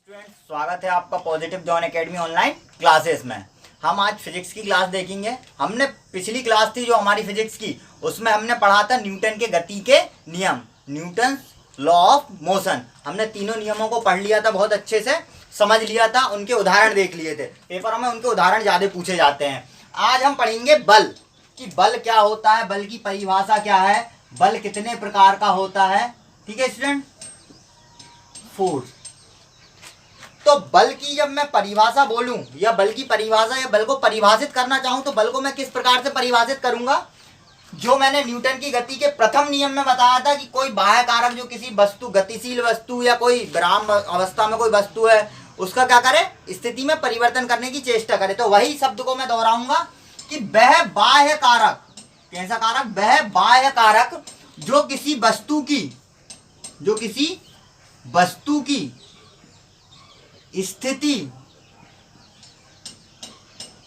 Students, स्वागत है आपका positive John academy online classes में। हम आज फिजिक्स की क्लास देखेंगे। हमने पिछली क्लास थी जो हमारी फिजिक्स की, उसमें हमने पढ़ा था न्यूटन के गति के नियम, न्यूटन लॉ ऑफ मोशन। हमने तीनों नियमों को पढ़ लिया था, बहुत अच्छे से समझ लिया था, उनके उदाहरण देख लिए थे। पेपर में उनके उदाहरण ज़्यादा पूछे जाते हैं। आज हम पढ़ेंगे बल, कि बल क्या होता है, बल की परिभाषा क्या है, बल कितने प्रकार का होता है। ठीक है स्टूडेंट, फोर्स। तो बल की जब मैं परिभाषा बोलूं या बल की परिभाषा या बल को परिभाषित करना चाहूं तो बल को मैं किस प्रकार से परिभाषित करूंगा। जो मैंने न्यूटन की गति के प्रथम नियम में बताया था कि कोई बाह्य कारक जो किसी वस्तु, गतिशील वस्तु या कोई विराम अवस्था में कोई वस्तु है, उसका क्या करे, स्थिति में परिवर्तन करने की चेष्टा करे। तो वही शब्द को मैं दोहराऊंगा कि वह बाह्य कारक, कैसा कारक, वह बाह्य कारक जो किसी वस्तु की स्थिति,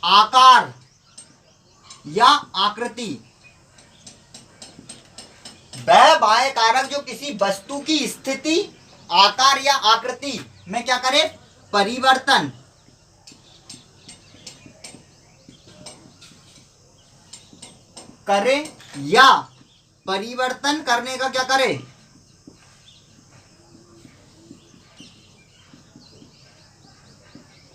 आकार या आकृति, वह बाह्य कारक जो किसी वस्तु की स्थिति, आकार या आकृति में क्या करे, परिवर्तन करे या परिवर्तन करने का क्या करे,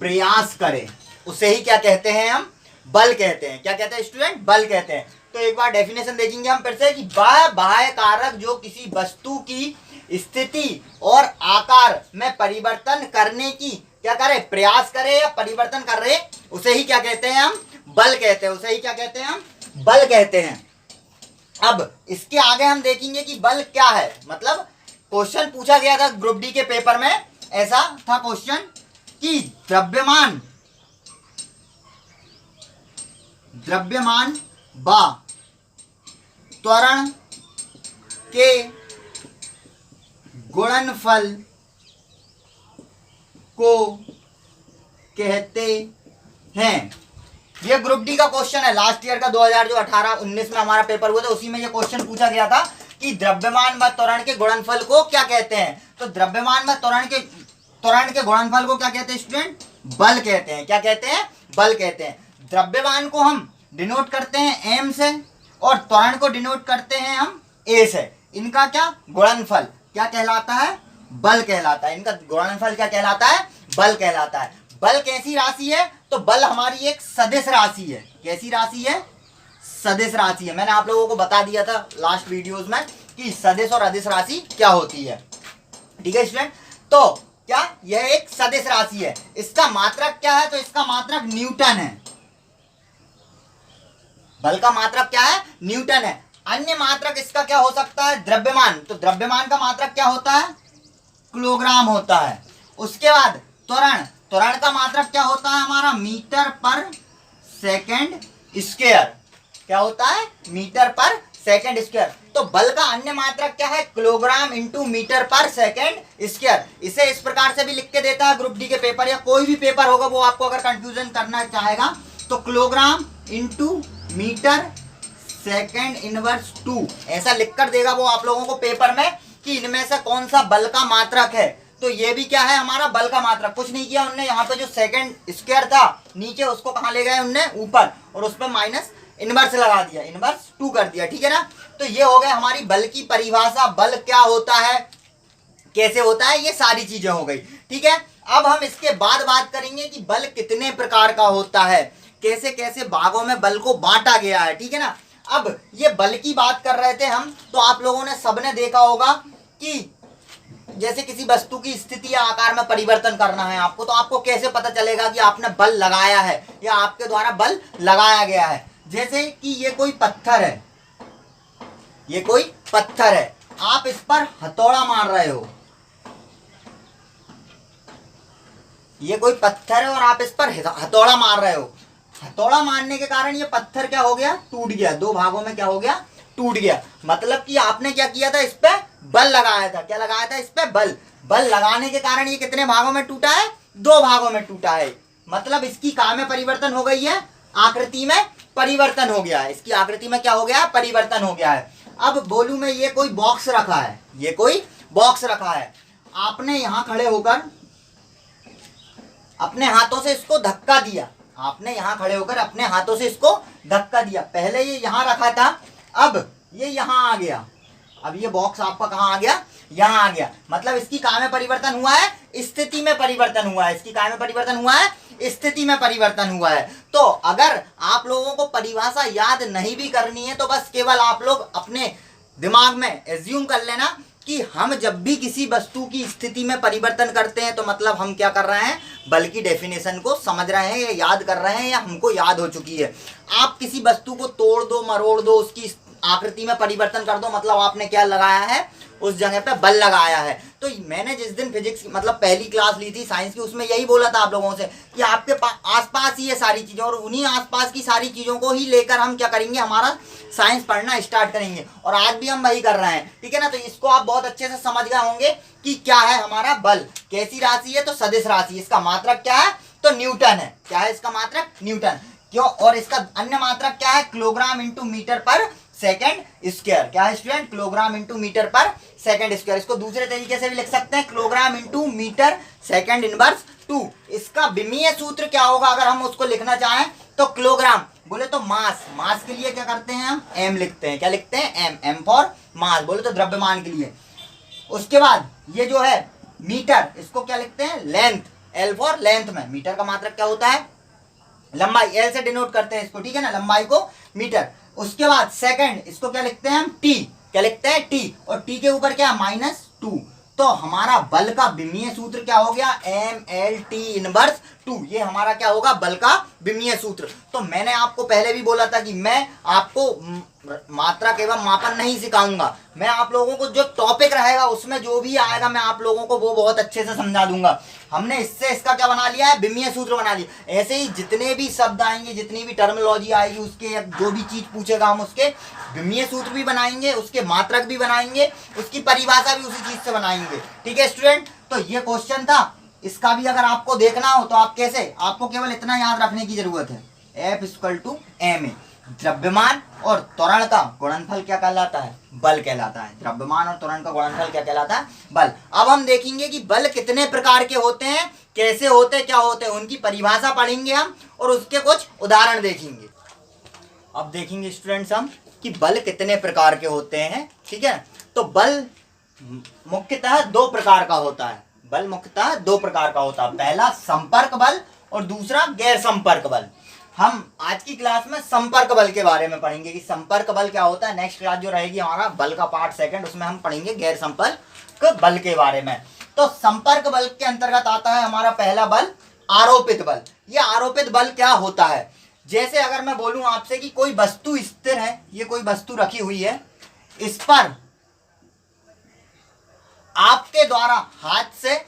प्रयास करे, उसे ही क्या कहते हैं, हम बल कहते हैं। क्या कहते हैं स्टूडेंट, बल कहते हैं। तो एक बार डेफिनेशन देखेंगे हम फिर से कि वह बाह्य कारक जो किसी वस्तु की स्थिति और आकार में परिवर्तन करने की क्या करे, प्रयास करे या परिवर्तन कर रहे, उसे ही क्या कहते हैं, हम बल कहते हैं। उसे ही क्या कहते हैं, हम बल कहते हैं। अब इसके आगे हम देखेंगे कि बल क्या है। मतलब क्वेश्चन पूछा गया था ग्रुप डी के पेपर में, ऐसा था क्वेश्चन कि द्रव्यमान व त्वरण के गुणनफल को कहते हैं। ये ग्रुप डी का क्वेश्चन है, लास्ट ईयर का 2018-19 में हमारा पेपर हुआ था, उसी में ये क्वेश्चन पूछा गया था कि द्रव्यमान व त्वरण के गुणनफल को क्या कहते हैं। तो द्रव्यमान व त्वरण के गुणनफल को क्या कहते हैं स्टूडेंट, बल कहते हैं। क्या कहते हैं, बल कहते हैं। द्रव्यमान को हम डिनोट करते हैं एम से और त्वरण को डिनोट करते हैं हम ए से। इनका क्या गुणनफल क्या कहलाता है, बल कहलाता है। इनका गुणनफल क्या कहलाता है, बल कहलाता है। बल कैसी राशि है, तो बल हमारी एक सदिश राशि है। कैसी राशि है, सदिश राशि है। मैंने आप लोगों को बता दिया था लास्ट वीडियोस में कि सदिश और अदिश राशि क्या होती है। ठीक है स्टूडेंट, तो क्या यह एक सदिश राशि है। इसका मात्रक क्या है, तो इसका मात्रक न्यूटन है। बल का मात्रक क्या है, न्यूटन है। अन्य मात्रक इसका क्या हो सकता है, द्रव्यमान। तो द्रव्यमान का मात्रक क्या होता है, किलोग्राम होता है। उसके बाद त्वरण का मात्रक क्या होता है हमारा, मीटर पर सेकंड स्क्वायर। क्या होता है, मीटर पर सेकंड स्क्वायर। तो बल का अन्य मात्रक क्या है, किलोग्राम इंटू मीटर पर सेकंड स्क्वायर। इसे इस प्रकार से भी लिख के देता है ग्रुप डी के पेपर या कोई भी पेपर होगा, वो आपको अगर कंफ्यूजन करना चाहेगा तो kilogram into metre second inverse 2 ऐसा लिख कर देगा वो आप लोगों को पेपर में कि इनमें से कौन सा बल का मात्रक है। तो ये भी क्या है, हमारा बल का मात्रक। कुछ नहीं किया उनने, यहाँ पे जो सेकंड स्क्वायर था नीचे, उसको कहाँ ले गए उनने, ऊपर, और उस पर माइनस इनवर्स लगा दिया, इनवर्स 2 कर दिया। ठीक है ना। तो ये हो गए हमारी बल की परिभाषा, बल क्या होता है, कैसे होता है, ये सारी चीजें हो गई। ठीक है, अब हम इसके बाद बात करेंगे कि बल कितने प्रकार का होता है, कैसे कैसे भागों में बल को बांटा गया है। ठीक है ना। अब ये बल की बात कर रहे थे हम, तो आप लोगों ने सबने देखा होगा कि जैसे किसी वस्तु की स्थिति या आकार में परिवर्तन करना है आपको, तो आपको कैसे पता चलेगा कि आपने बल लगाया है या आपके द्वारा बल लगाया गया है। जैसे कि ये कोई पत्थर है, ये कोई पत्थर है, आप इस पर हथौड़ा मार रहे हो। ये कोई पत्थर है और आप इस पर हथौड़ा मार रहे हो। हथौड़ा मारने के कारण ये पत्थर क्या हो गया, टूट गया, 2 भागों में क्या हो गया, टूट गया। मतलब कि आपने क्या किया था, इस पे बल लगाया था। क्या लगाया था, इस पे बल लगाने के कारण ये कितने भागों में टूटा है, 2 भागों में टूटा है। मतलब इसकी कहाँ में परिवर्तन हो गई है, आकृति में परिवर्तन हो गया है। इसकी आकृति में क्या हो गया, परिवर्तन हो गया है। अब बोलूं मैं, ये कोई बॉक्स रखा है, ये कोई बॉक्स रखा है। आपने यहां खड़े होकर अपने हाथों से इसको धक्का दिया, आपने यहाँ खड़े होकर अपने हाथों से इसको धक्का दिया। पहले ये यहाँ रखा था, अब ये यहाँ आ गया। अब ये बॉक्स आपका कहाँ आ गया, यहाँ आ गया। मतलब इसकी कहाँ में परिवर्तन हुआ है, स्थिति में परिवर्तन हुआ है। इसकी कहाँ में परिवर्तन हुआ है, स्थिति में परिवर्तन हुआ है। तो अगर आप लोगों को परिभाषा याद नहीं भी करनी है तो बस केवल आप लोग अपने दिमाग में एज्यूम कर लेना कि हम जब भी किसी वस्तु की स्थिति में परिवर्तन करते हैं तो मतलब हम क्या कर रहे हैं, बल की डेफिनेशन को समझ रहे हैं या याद कर रहे हैं या हमको याद हो चुकी है। आप किसी वस्तु को तोड़ दो, मरोड़ दो, उसकी आकृति में परिवर्तन कर दो, मतलब आपने क्या लगाया है, उस जगह पे बल लगाया है। तो मैंने जिस दिन फिजिक्स मतलब पहली क्लास ली थी साइंस की, उसमें यही बोला था आप लोगों से कि आपके आसपास ही ये सारी चीजें, और उन्हीं आसपास की सारी चीजों को ही लेकर हम क्या करेंगे, हमारा साइंस पढ़ना स्टार्ट करेंगे। और आज भी हम वही कर रहे हैं, ठीक है ना। तो इसको आप बहुत अच्छे से समझ गए होंगे कि क्या है हमारा बल, कैसी राशि है, तो सदिश राशि। इसका मात्रक क्या है, तो न्यूटन है। क्या है इसका मात्रक, न्यूटन। क्यों, और इसका अन्य मात्रक क्या है, किलोग्राम इंटू मीटर पर सेकेंड स्क्वायर। क्या है स्टूडेंट, किलोग्राम इंटू मीटर पर सेकेंड स्क्वायर। इसको दूसरे तरीके से भी लिख सकते हैं, kilogram into metre second inverse 2। इसका विमीय सूत्र क्या होगा अगर हम उसको लिखना चाहें तो किलोग्राम बोले तो मास, मास के लिए क्या करते हैं हम, एम लिखते हैं। क्या लिखते हैं, एम, एम फॉर मास, बोले तो द्रव्यमान के लिए। उसके बाद ये जो है मीटर, इसको क्या लिखते हैं, लेंथ, एल फॉर लेंथ में। मीटर का मात्रक क्या होता है, लंबाई, एल से डिनोट करते हैं इसको, ठीक है ना, लंबाई को मीटर। उसके बाद सेकंड, इसको क्या लिखते हैं हम, टी। क्या लिखते हैं, टी, और टी के ऊपर क्या, -2। तो हमारा बल का विमीय सूत्र क्या हो गया, mLT इनवर्स 2। ये हमारा क्या होगा, बल का विमीय सूत्र। तो मैंने आपको पहले भी बोला था कि मैं आपको मात्रक एवं मापन नहीं सिखाऊंगा, मैं आप लोगों को जो टॉपिक रहेगा उसमें जो भी आएगा मैं आप लोगों को वो बहुत अच्छे से समझा दूंगा। हमने इससे इसका क्या बना लिया है, विमीय सूत्र बना लिया। ऐसे ही जितने भी शब्द आएंगे, जितनी भी टर्मिनोलॉजी आएगी, उसके जो भी चीज पूछेगा हम उसके विमीय सूत्र भी बनाएंगे, उसके मात्रक भी बनाएंगे, उसकी परिभाषा भी उसी चीज से बनाएंगे। ठीक है स्टूडेंट, तो ये क्वेश्चन था। इसका भी अगर आपको देखना हो तो आप कैसे, आपको केवल इतना याद रखने की जरूरत है, F = ma। द्रव्यमान और त्वरण का गुणनफल क्या कहलाता है, बल कहलाता है। द्रव्यमान और त्वरण का गुणनफल क्या कहलाता है, बल। अब हम देखेंगे कि बल कितने प्रकार के होते हैं, कैसे होते हैं, क्या होते हैं, उनकी परिभाषा पढ़ेंगे हम और उसके कुछ उदाहरण देखेंगे। अब देखेंगे स्टूडेंट्स हम कि बल कितने प्रकार के होते हैं, ठीक है। तो बल मुख्यतः 2 प्रकार का होता है। बल मुख्यतः 2 प्रकार का होता है, पहला संपर्क बल और दूसरा गैर संपर्क बल। हम आज की क्लास में संपर्क बल के बारे में पढ़ेंगे कि संपर्क बल क्या होता है। नेक्स्ट क्लास जो रहेगी हमारा बल का पार्ट 2, उसमें हम पढ़ेंगे गैर संपर्क बल के बारे में। तो संपर्क बल के अंतर्गत आता है हमारा पहला बल, आरोपित बल। ये आरोपित बल क्या होता है, जैसे अगर मैं बोलूं आपसे कि कोई वस्तु स्थिर है, ये कोई वस्तु रखी हुई है, इस पर आपके द्वारा हाथ से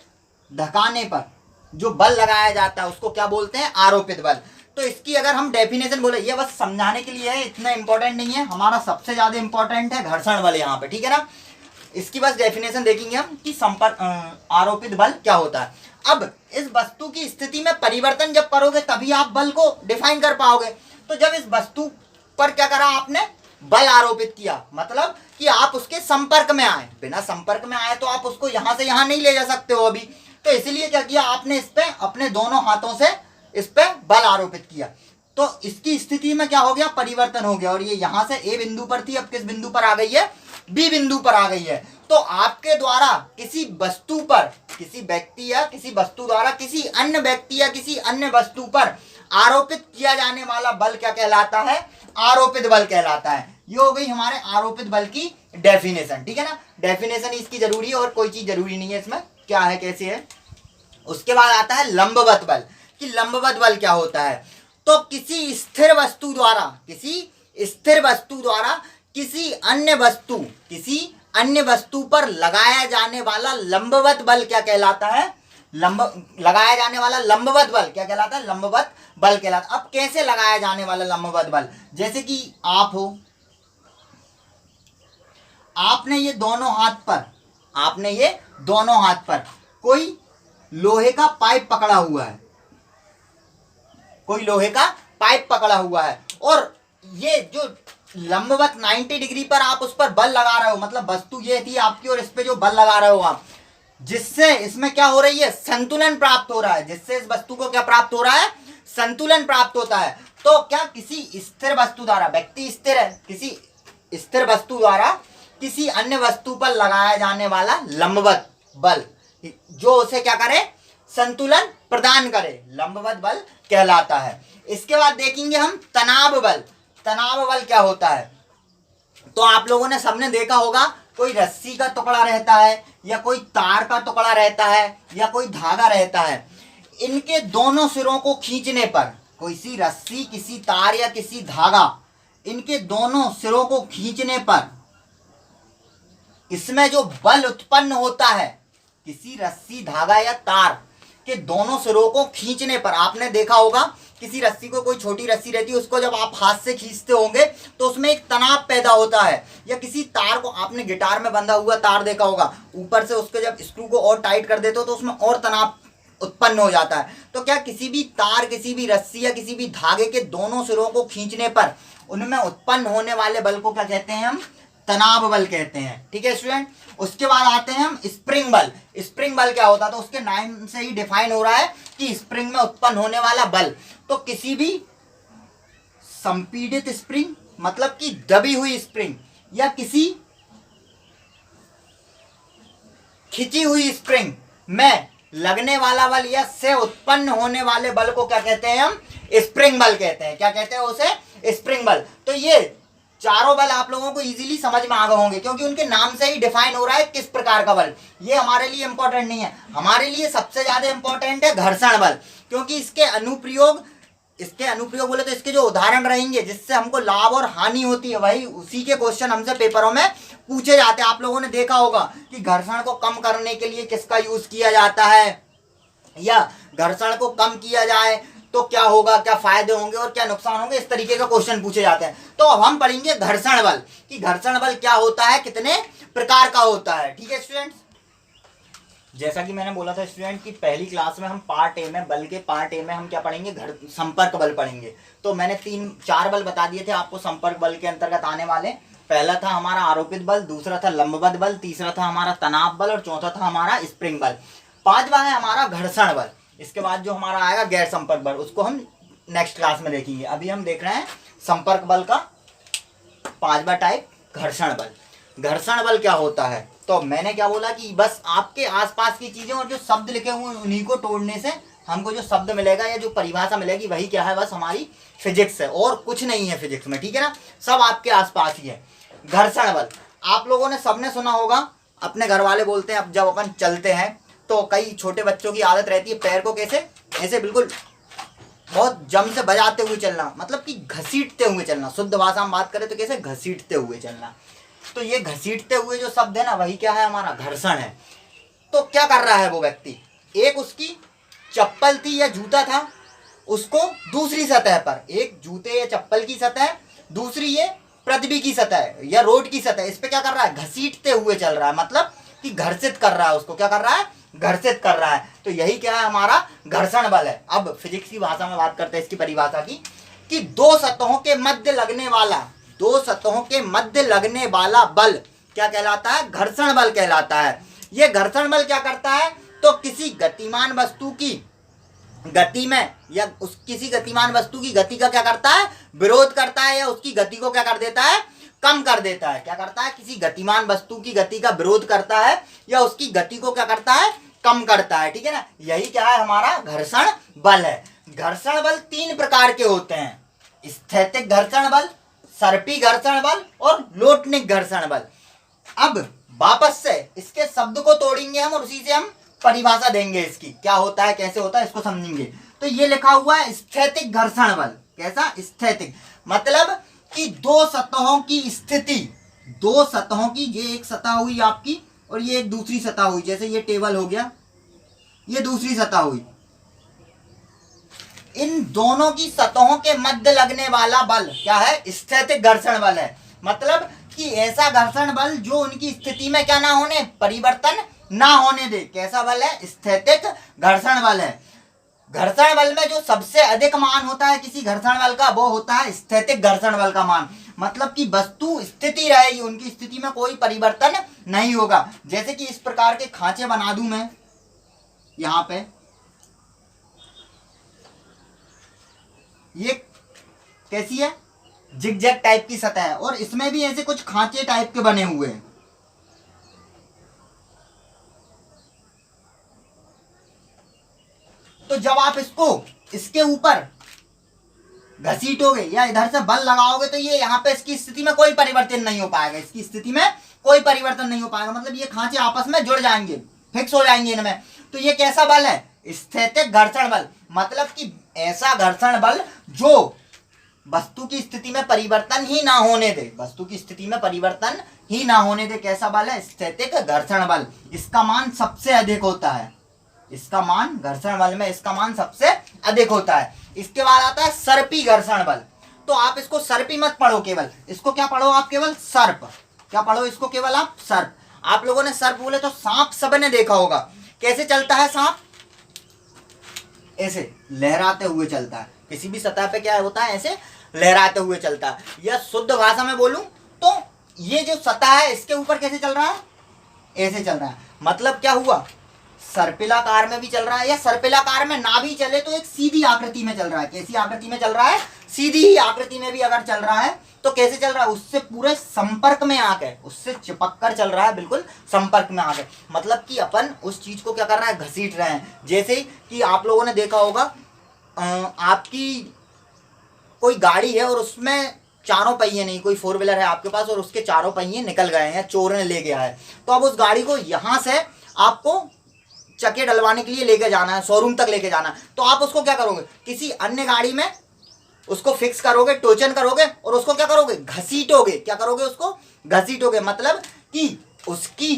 धकाने पर जो बल लगाया जाता है उसको क्या बोलते हैं, आरोपित बल। तो इसकी अगर हम डेफिनेशन बोले, ये बस समझाने के लिए है, इतना इंपॉर्टेंट नहीं है। हमारा सबसे ज्यादा इंपॉर्टेंट है घर्षण बल यहाँ पे, ठीक है ना। इसकी बस डेफिनेशन देखेंगे हम कि संपर्क आरोपित बल क्या होता है। अब इस वस्तु की स्थिति में परिवर्तन जब करोगे तभी आप बल को डिफाइन कर पाओगे। तो जब इस वस्तु पर क्या करा आपने, बल आरोपित किया, मतलब कि आप उसके संपर्क में आए। बिना संपर्क में आए तो आप उसको यहां से यहां नहीं ले जा सकते हो अभी। तो इसलिए क्या किया आपने, इस पे अपने दोनों हाथों से इस पे बल आरोपित किया। तो इसकी स्थिति में क्या हो गया, परिवर्तन हो गया, और ये यहां से ए बिंदु पर थी, अब किस बिंदु पर आ गई है, बी बिंदु पर आ गई है। तो आपके द्वारा किसी वस्तु पर, किसी व्यक्ति या किसी वस्तु द्वारा किसी अन्य व्यक्ति या किसी अन्य वस्तु पर आरोपित किया जाने वाला बल क्या कहलाता है, आरोपित बल कहलाता है। ये हो गई हमारे आरोपित बल की डेफिनेशन, ठीक है ना। डेफिनेशन इसकी जरूरी है और कोई चीज जरूरी नहीं है इसमें, क्या है कैसे है। उसके बाद आता है लंबवत बल, कि लंबवत बल क्या होता है। तो किसी स्थिर वस्तु द्वारा, किसी स्थिर वस्तु द्वारा किसी अन्य वस्तु पर लगाया जाने वाला लंबवत बल क्या कहलाता है, लगाया जाने वाला लंबवत बल क्या कहलाता है, लंबवत बल कहलाता है। अब कैसे लगाया जाने वाला लंबवत बल, जैसे कि आप हो, आपने ये दोनों हाथ पर कोई लोहे का पाइप पकड़ा हुआ है, और ये जो लंबवत 90 डिग्री पर आप उस पर बल लगा रहे हो, मतलब वस्तु ये थी आपकी और इस पे जो बल लगा रहे हो आप, जिससे इसमें क्या हो रही है, संतुलन प्राप्त हो रहा है, जिससे इस वस्तु को क्या प्राप्त हो रहा है, संतुलन प्राप्त होता है। तो क्या किसी स्थिर वस्तु द्वारा, व्यक्ति स्थिर है, किसी स्थिर वस्तु द्वारा किसी अन्य वस्तु पर लगाया जाने वाला लंबवत बल जो उसे क्या करे, संतुलन प्रदान करे, लंबवत बल कहलाता है। इसके बाद देखेंगे हम तनाव बल। तनाव बल क्या होता है, तो आप लोगों ने सबने देखा होगा, कोई रस्सी का टुकड़ा रहता है या कोई तार का टुकड़ा रहता है या कोई धागा रहता है, इनके दोनों सिरों को खींचने पर, किसी रस्सी, किसी तार या किसी धागा, इनके दोनों सिरों को खींचने पर इसमें जो बल उत्पन्न होता है, किसी रस्सी, धागा या तार के दोनों सिरों को खींचने पर, आपने देखा होगा किसी रस्सी को, कोई छोटी रस्सी रहती है, उसको जब आप हाथ से खींचते होंगे तो उसमें एक तनाव पैदा होता है, या किसी तार को, आपने गिटार में बंधा हुआ तार देखा होगा, ऊपर से उसके जब स्क्रू को और टाइट कर देते हो तो उसमें और तनाव उत्पन्न हो जाता है। तो क्या किसी भी तार, किसी भी रस्सी या किसी भी धागे के दोनों सिरों को खींचने पर उनमें उत्पन्न होने वाले बल को क्या कहते हैं, हम तनाव बल कहते हैं। ठीक है स्टूडेंट। उसके बाद आते हैं हम स्प्रिंग बल। स्प्रिंग बल क्या होता है, तो उसके नाम से ही डिफाइन हो रहा है कि स्प्रिंग में उत्पन्न होने वाला बल। तो किसी भी संपीड़ित स्प्रिंग, मतलब कि दबी हुई स्प्रिंग, या किसी खिंची हुई स्प्रिंग में लगने वाला बल या से उत्पन्न होने वाले बल को क्या कहते हैं, हम स्प्रिंग बल कहते हैं। क्या कहते हैं उसे, स्प्रिंग बल। तो ये चारों बल आप लोगों को इजीली समझ में आ गए होंगे, क्योंकि उनके नाम से ही डिफाइन हो रहा है किस प्रकार का बल। ये हमारे लिए इंपॉर्टेंट नहीं है, हमारे लिए सबसे ज्यादा इंपॉर्टेंट है घर्षण बल, क्योंकि इसके अनुप्रयोग बोले तो इसके जो उदाहरण रहेंगे जिससे हमको लाभ और हानि होती है, वही उसी के क्वेश्चन हमसे पेपरों में पूछे जाते हैं। आप लोगों ने देखा होगा कि घर्षण को कम करने के लिए किसका यूज किया जाता है, या घर्षण को कम किया जाए तो क्या होगा, क्या फायदे होंगे और क्या नुकसान होंगे, इस तरीके का क्वेश्चन पूछे जाते हैं। तो अब हम पढ़ेंगे घर्षण बल, कि घर्षण बल क्या होता है, कितने प्रकार का होता है। ठीक है स्टूडेंट्स। जैसा कि मैंने बोला था स्टूडेंट कि पहली क्लास में हम पार्ट ए में, बल के पार्ट ए में हम क्या पढ़ेंगे, संपर्क बल पढ़ेंगे। तो मैंने 3-4 बल बता दिए थे आपको संपर्क बल के अंतर्गत आने वाले। पहला था हमारा आरोपित बल, दूसरा था लंबवत बल, तीसरा था हमारा तनाव बल और चौथा था हमारा स्प्रिंग बल। पांचवा है हमारा घर्षण बल। इसके बाद जो हमारा आएगा गैर संपर्क बल, उसको हम नेक्स्ट क्लास में देखेंगे। अभी हम देख रहे हैं संपर्क बल का पांचवा टाइप, घर्षण बल। घर्षण बल क्या होता है, तो मैंने क्या बोला कि बस आपके आसपास की चीजें और जो शब्द लिखे हुए उन्हीं को तोड़ने से हमको जो शब्द मिलेगा या जो परिभाषा मिलेगी वही क्या है, बस हमारी फिजिक्स है, और कुछ नहीं है फिजिक्स में। ठीक है ना, सब आपके आसपास ही है। घर्षण बल आप लोगों ने सबने सुना होगा, अपने घर वाले बोलते हैं, अब जब अपन चलते हैं तो कई छोटे बच्चों की आदत रहती है पैर को कैसे, ऐसे बिल्कुल बहुत जम से बजाते हुए चलना, मतलब कि घसीटते हुए चलना। शुद्ध भाषा में बात करें तो कैसे, घसीटते हुए चलना। तो ये घसीटते हुए जो शब्द है ना, वही क्या है, हमारा घर्षण है। तो क्या कर रहा है वो व्यक्ति, एक उसकी चप्पल थी या जूता था, उसको दूसरी सतह पर, एक जूते या चप्पल की सतह, दूसरी ये पृथ्वी की सतह या रोड की सतह, इस पे क्या कर रहा है, घसीटते हुए चल रहा है, मतलब कि घर्षित कर रहा है उसको। क्या कर रहा है, घर्षित कर रहा है। तो यही क्या है, हमारा घर्षण बल है। अब फिजिक्स की भाषा में बात करते हैं इसकी परिभाषा की, कि दो सतहों के मध्य लगने वाला बल क्या कहलाता है, घर्षण बल कहलाता है। ये घर्षण बल क्या करता है, तो किसी गतिमान वस्तु की गति में या किसी गतिमान वस्तु की गति का क्या करता है, विरोध करता है, या उसकी गति को क्या कर देता है, कम कर देता है। क्या करता है, किसी गतिमान वस्तु की गति का विरोध करता है या उसकी गति को क्या करता है, कम करता है। ठीक है ना, यही क्या है, हमारा घर्षण बल है। घर्षण बल 3 प्रकार के होते हैं, स्थैतिक घर्षण बल, सर्पी घर्षण बल और लोटनिक घर्षण बल। अब वापस से इसके शब्द को तोड़ेंगे हम और उसी से हम परिभाषा देंगे इसकी, क्या होता है, कैसे होता है, इसको समझेंगे। तो ये लिखा हुआ है स्थैतिक घर्षण बल। कैसा, स्थैतिक, मतलब कि दो सतहों की स्थिति, दो सतहों की, ये एक सतह हुई आपकी और ये एक दूसरी सतह हुई, जैसे ये टेबल हो गया, ये दूसरी सतह हुई, इन दोनों की सतहों के मध्य लगने वाला बल क्या है, स्थैतिक घर्षण बल है। मतलब कि ऐसा घर्षण बल जो उनकी स्थिति में क्या ना होने, परिवर्तन ना होने दे। कैसा बल है, स्थैतिक घर्षण बल है। घर्षण बल में जो सबसे अधिक मान होता है किसी घर्षण बल का, वो होता है स्थैतिक घर्षण बल का मान। मतलब कि वस्तु स्थिति रहेगी, उनकी स्थिति में कोई परिवर्तन नहीं होगा। जैसे कि इस प्रकार के खांचे बना दूं मैं यहां पे, ये कैसी है, जिगजैग टाइप की सतह है, और इसमें भी ऐसे कुछ खांचे टाइप के बने हुए हैं। तो जब आप इसको इसके ऊपर घसीटोगे या इधर से बल लगाओगे तो ये यहाँ पे इसकी स्थिति में कोई परिवर्तन नहीं हो पाएगा, इसकी स्थिति में कोई परिवर्तन नहीं हो पाएगा, मतलब ये खांचे आपस में जुड़ जाएंगे, फिक्स हो जाएंगे इनमें। तो ये कैसा बल है, स्थैतिक घर्षण बल, मतलब कि ऐसा घर्षण बल जो वस्तु की स्थिति में परिवर्तन ही ना होने दे, वस्तु की स्थिति में परिवर्तन ही ना होने दे। कैसा बल है, स्थैतिक घर्षण बल। इसका मान सबसे अधिक होता है, इसका मान घर्षण बल में इसका मान सबसे अधिक होता है। इसके बाद आता है सर्पी घर्षण बल। तो आप इसको सर्पी मत पढ़ो, केवल इसको क्या पढ़ो आप, केवल सर्प। क्या पढ़ो इसको, केवल आप सर्प। आप लोगों ने सर्प बोले तो सांप सबने देखा होगा, कैसे चलता है सांप, ऐसे लहराते हुए चलता है, किसी भी सतह पे क्या होता है, ऐसे लहराते हुए चलता है। या शुद्ध भाषा में बोलूं तो ये जो सतह है इसके ऊपर कैसे चल रहा है, ऐसे चल रहा है। मतलब क्या हुआ, सर्पिलाकार में भी चल रहा है, या सर्पिलाकार में ना भी चले तो एक सीधी आकृति में चल रहा है। कैसी आकृति में चल रहा है, सीधी ही आकृति में भी अगर चल रहा है तो कैसे चल रहा है, उससे पूरे संपर्क में आके, उससे चिपक कर चल रहा है, बिल्कुल संपर्क में आके। मतलब कि अपन उस चीज को क्या कर रहा है, घसीट रहे हैं। जैसे कि आप लोगों ने देखा होगा, आपकी कोई गाड़ी है और उसमें चारों पहिए नहीं, कोई फोर व्हीलर है आपके पास और उसके चारों पहिए निकल गए हैं, चोर ने ले गया है। तो अब उस गाड़ी को यहाँ से आपको चक्के डलवाने के लिए लेके जाना है, शोरूम तक लेके जाना है। तो आप उसको क्या करोगे, किसी अन्य गाड़ी में उसको फिक्स करोगे, टोचन करोगे और उसको क्या करोगे, घसीटोगे। क्या करोगे, उसको घसीटोगे। मतलब कि उसकी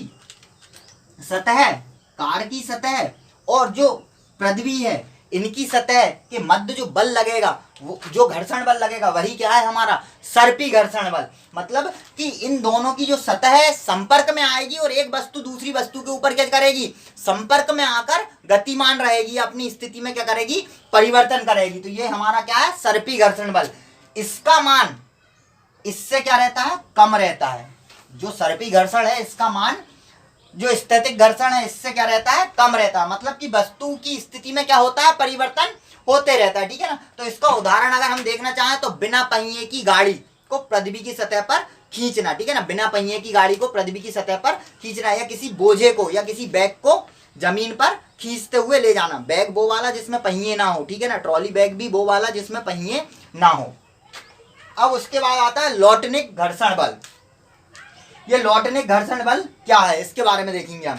सतह, कार की सतह और जो पृथ्वी है, इनकी सतह के मध्य जो बल लगेगा, वो जो घर्षण बल लगेगा, वही क्या है हमारा, सर्पी घर्षण बल। मतलब कि इन दोनों की जो सतह है संपर्क में आएगी और एक वस्तु दूसरी वस्तु के ऊपर क्या करेगी, संपर्क में आकर गतिमान रहेगी, अपनी स्थिति में क्या करेगी, परिवर्तन करेगी। तो ये हमारा क्या है, सर्पी घर्षण बल। इसका मान इससे क्या रहता है, कम रहता है। जो सर्पी घर्षण है इसका मान जो स्थैतिक घर्षण है इससे क्या रहता है, कम रहता है। मतलब कि वस्तु की स्थिति में क्या होता है, परिवर्तन होते रहता है। ठीक है ना। तो इसका उदाहरण अगर हम देखना चाहें तो बिना पहिए की गाड़ी को पृथ्वी की सतह पर खींचना। ठीक है ना, बिना पहिए की गाड़ी को पृथ्वी की सतह पर खींचना, या किसी बोझे को या किसी बैग को जमीन पर खींचते हुए ले जाना। बैग वो वाला जिसमें पहिए ना हो, ठीक है ना, ट्रॉली बैग भी वो वाला जिसमें पहिए ना हो। अब उसके बाद आता है लॉटनिक घर्षण बल। ये लॉटनिक घर्षण बल क्या है, इसके बारे में देखेंगे हम।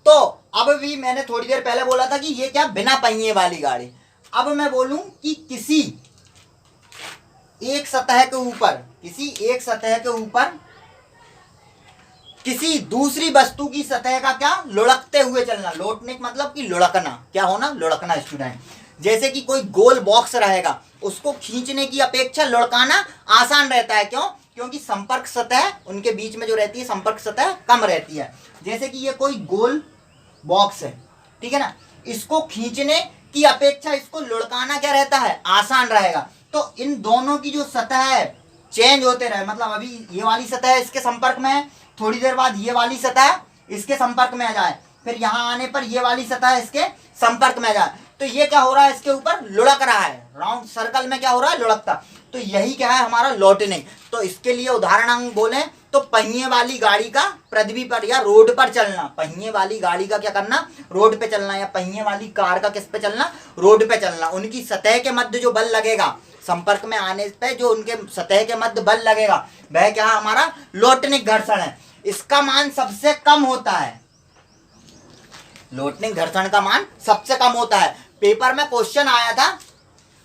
तो अब भी मैंने थोड़ी देर पहले बोला था कि ये क्या, बिना पहिए वाली गाड़ी। अब मैं बोलूं कि किसी एक सतह के ऊपर, किसी एक सतह के ऊपर किसी दूसरी वस्तु की सतह का क्या, लुढ़कते हुए चलना। लॉटनिक मतलब कि लुढ़कना, क्या होना, लुढ़कना स्टूडेंट। जैसे कि कोई गोल बॉक्स रहेगा, उसको खींचने की अपेक्षा लुढ़काना आसान रहता है। क्यों, क्योंकि संपर्क सतह उनके बीच में जो रहती है, संपर्क सतह कम रहती है। जैसे कि ये कोई गोल बॉक्स है, ठीक है ना, इसको खींचने की अपेक्षा इसको लुढ़काना क्या रहता है, आसान रहेगा। तो इन दोनों की जो सतह है चेंज होते रहे। मतलब अभी ये वाली सतह इसके संपर्क में है, थोड़ी देर बाद ये वाली सतह इसके संपर्क में आ जाए, फिर यहाँ आने पर ये वाली सतह इसके संपर्क में आ जाए, तो ये क्या हो रहा है, इसके ऊपर लुढ़क रहा है, राउंड सर्कल में क्या हो रहा है, लुढ़कता। तो यही क्या है हमारा लॉटनिंग। तो इसके लिए उदाहरण हम बोले तो पहिए वाली गाड़ी का पृथ्वी पर या रोड पर चलना। पहिए वाली गाड़ी का क्या करना, रोड पे चलना, या पहिए वाली कार का किस पे चलना, रोड पे चलना। उनकी सतह के मध्य जो बल लगेगा, संपर्क में आने पे जो उनके सतह के मध्य बल लगेगा, वह क्या है हमारा लॉटनिक घर्षण है। इसका मान सबसे कम होता है, लॉटनिक घर्षण का मान सबसे कम होता है। पेपर में क्वेश्चन आया था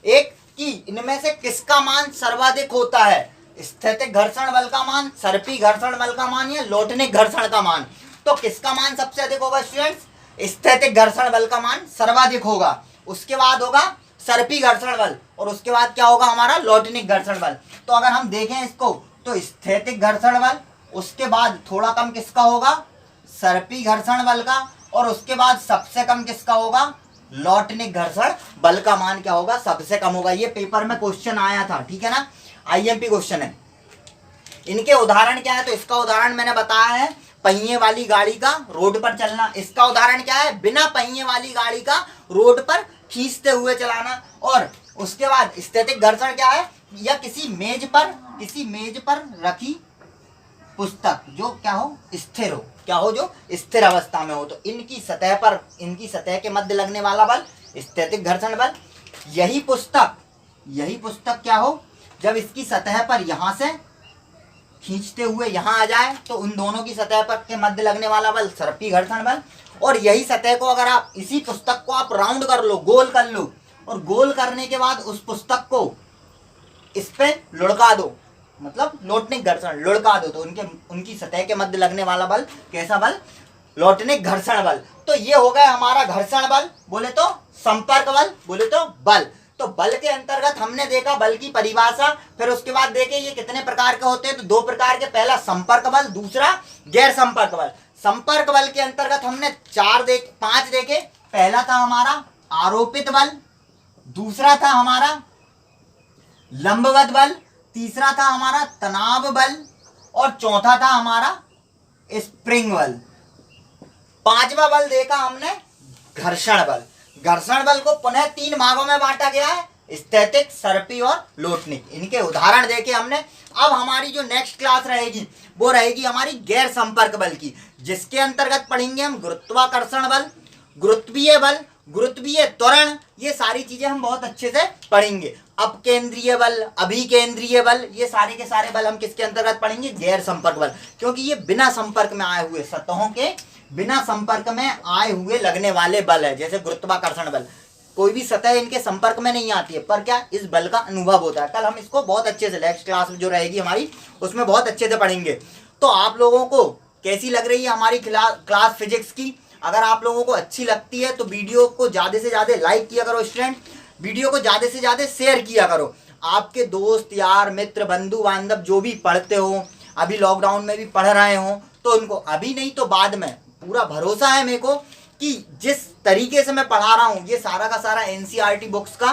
एक कि इनमें से किसका मान सर्वाधिक होता है, स्थैतिक घर्षण बल का मान, सर्पी घर्षण बल का मान, या लॉटनिक घर्षण का मान। तो किसका मान सबसे अधिक होगा स्टूडेंट्स, स्थैतिक घर्षण बल का मान सर्वाधिक होगा। उसके बाद होगा सर्पी घर्षण बल और उसके बाद क्या होगा हमारा लॉटनिक घर्षण बल। तो अगर हम देखें इसको तो स्थैतिक घर्षण बल, उसके बाद थोड़ा कम किसका होगा, सर्पी घर्षण बल का, और उसके बाद सबसे कम किसका होगा, लॉटनिक घर्षण बल का मान क्या होगा, सबसे कम होगा। ये पेपर में क्वेश्चन आया था, ठीक है ना, आईएमपी क्वेश्चन है। इनके उदाहरण क्या है, तो इसका उदाहरण मैंने बताया है पहिए वाली गाड़ी का रोड पर चलना। इसका उदाहरण क्या है, बिना पहिए वाली गाड़ी का रोड पर खींचते हुए चलाना। और उसके बाद स्थैतिक घर्षण क्या है, या किसी मेज पर रखी पुस्तक जो क्या हो, स्थिर हो, क्या हो, जो स्थिर अवस्था में हो, तो इनकी सतह के मध्य लगने वाला बल स्थैतिक घर्षण बल। यही पुस्तक क्या हो, जब इसकी सतह पर यहां से खींचते हुए यहां आ जाए तो उन दोनों की सतह पर के मध्य लगने वाला बल सर्पी घर्षण बल। और यही सतह को अगर आप इसी पुस्तक को आप राउंड कर लो, गोल कर लो, और गोल करने के बाद उस पुस्तक को इस पे लुढ़का दो, मतलब लोटनिक घर्षण, लुढ़का दो, तो उनकी सतह के मध्य लगने वाला बल कैसा बल, लोटनिक घर्षण बल। तो ये हो गया हमारा घर्षण बल, बोले तो संपर्क बल, बोले तो बल। तो बल के अंतर्गत हमने देखा बल की परिभाषा, फिर उसके बाद देखे ये कितने प्रकार के होते हैं, तो 2 प्रकार के, पहला संपर्क बल, दूसरा गैर संपर्क बल। संपर्क बल के अंतर्गत हमने 5 देखे। पहला था हमारा आरोपित बल, दूसरा था हमारा लंबवत बल, तीसरा था हमारा तनाव बल, और चौथा था हमारा स्प्रिंग बल। 5वां बल देखा हमने घर्षण बल। घर्षण बल को पुनः 3 भागों में बांटा गया है, स्थैतिक, सर्पी और लोटनिक। इनके उदाहरण देखे हमने। अब हमारी जो नेक्स्ट क्लास रहेगी वो रहेगी हमारी गैर संपर्क बल की, जिसके अंतर्गत पढ़ेंगे हम गुरुत्वाकर्षण बल, गुरुत्वीय बल, गुरुत्वीय त्वरण, ये सारी चीजें हम बहुत अच्छे से पढ़ेंगे। अपकेंद्रीय बल, अभिकेंद्रीय बल, ये सारे के सारे बल हम किसके अंतर्गत पढ़ेंगे, गैर संपर्क बल, क्योंकि ये बिना संपर्क में आए हुए, सतहों के बिना संपर्क में आए हुए लगने वाले बल है। जैसे गुरुत्वाकर्षण बल, कोई भी सतह इनके संपर्क में नहीं आती है, पर क्या इस बल का अनुभव होता है। कल हम इसको बहुत अच्छे से नेक्स्ट क्लास में जो रहेगी हमारी, उसमें बहुत अच्छे से पढ़ेंगे। तो आप लोगों को कैसी लग रही है हमारी क्लास फिजिक्स की? अगर आप लोगों को अच्छी लगती है तो वीडियो को ज़्यादा से ज़्यादा लाइक किया करो स्टूडेंट, वीडियो को ज़्यादा से ज़्यादा शेयर किया करो। आपके दोस्त यार मित्र बंधु बांधव जो भी पढ़ते हो, अभी लॉकडाउन में भी पढ़ रहे हो, तो उनको अभी नहीं तो बाद में पूरा भरोसा है मेरे को कि जिस तरीके से मैं पढ़ा रहा हूँ, ये सारा का सारा एनसीईआरटी बुक्स का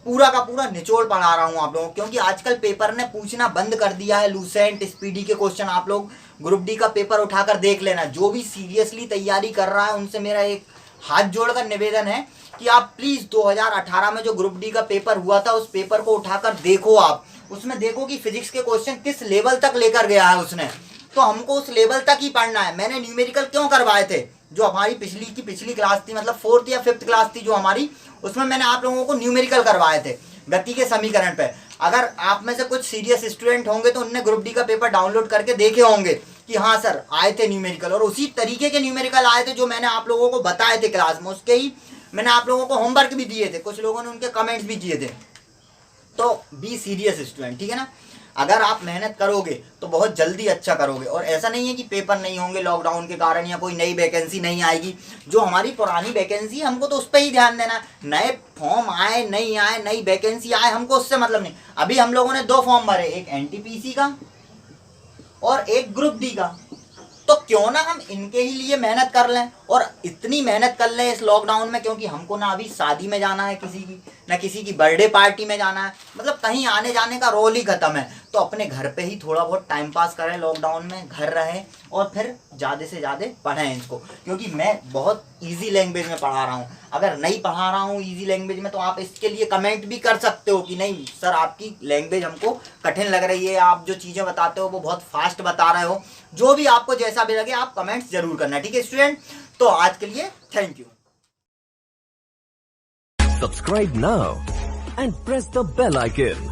पूरा निचोड़ पढ़ा रहा हूँ आप लोगों को, क्योंकि आजकल पेपर ने पूछना बंद कर दिया है। लूसेंट, स्पीडी के क्वेश्चन आप लोग ग्रुप डी का पेपर उठाकर देख लेना। जो भी सीरियसली तैयारी कर रहा है उनसे मेरा एक हाथ जोड़कर निवेदन है कि आप प्लीज़ 2018 में जो ग्रुप डी का पेपर हुआ था उस पेपर को उठाकर देखो। आप उसमें देखो कि फिजिक्स के क्वेश्चन किस लेवल तक लेकर गया है उसने, तो हमको उस लेवल तक ही पढ़ना है। मैंने न्यूमेरिकल क्यों करवाए थे, जो हमारी पिछली क्लास थी, मतलब 4th या 5th क्लास थी जो हमारी, उसमें मैंने आप लोगों को न्यूमेरिकल करवाए थे गति के समीकरण पे। अगर आप में से कुछ सीरियस स्टूडेंट होंगे तो उनने ग्रुप डी का पेपर डाउनलोड करके देखे होंगे कि हाँ सर आए थे न्यूमेरिकल, और उसी तरीके के न्यूमेरिकल आए थे जो मैंने आप लोगों को बताए थे क्लास में। उसके ही मैंने आप लोगों को होमवर्क भी दिए थे, कुछ लोगों ने उनके कमेंट्स भी किए थे। तो बी सीरियस स्टूडेंट, ठीक है ना। अगर आप मेहनत करोगे तो बहुत जल्दी अच्छा करोगे, और ऐसा नहीं है कि पेपर नहीं होंगे लॉकडाउन के कारण या कोई नई वैकेंसी नहीं आएगी। जो हमारी पुरानी वैकेंसी है हमको तो उस पर ही ध्यान देना। नए फॉर्म आए नहीं आए, नई वैकेंसी आए, हमको उससे मतलब नहीं। अभी हम लोगों ने 2 फॉर्म भरे, एक एनटीपीसी का और एक ग्रुप डी का, तो क्यों ना हम इनके ही लिए मेहनत कर लें, और इतनी मेहनत कर लें इस लॉकडाउन में, क्योंकि हमको ना अभी शादी में जाना है किसी की, ना किसी की बर्थडे पार्टी में जाना है, मतलब कहीं आने जाने का रोल ही खत्म है। तो अपने घर पे ही थोड़ा बहुत टाइम पास करें, लॉकडाउन में घर रहें, और फिर ज़्यादा से ज़्यादा पढ़ें इसको, क्योंकि मैं बहुत ईजी लैंग्वेज में पढ़ा रहा हूँ। अगर नहीं पढ़ा रहा हूँ ईजी लैंग्वेज में तो आप इसके लिए कमेंट भी कर सकते हो कि नहीं सर आपकी लैंग्वेज हमको कठिन लग रही है, आप जो चीज़ें बताते हो वो बहुत फास्ट बता रहे हो। जो भी आपको जैसा भी लगे आप कमेंट्स जरूर करना, ठीक है स्टूडेंट। तो आज के लिए thank you. Subscribe now and press the bell icon.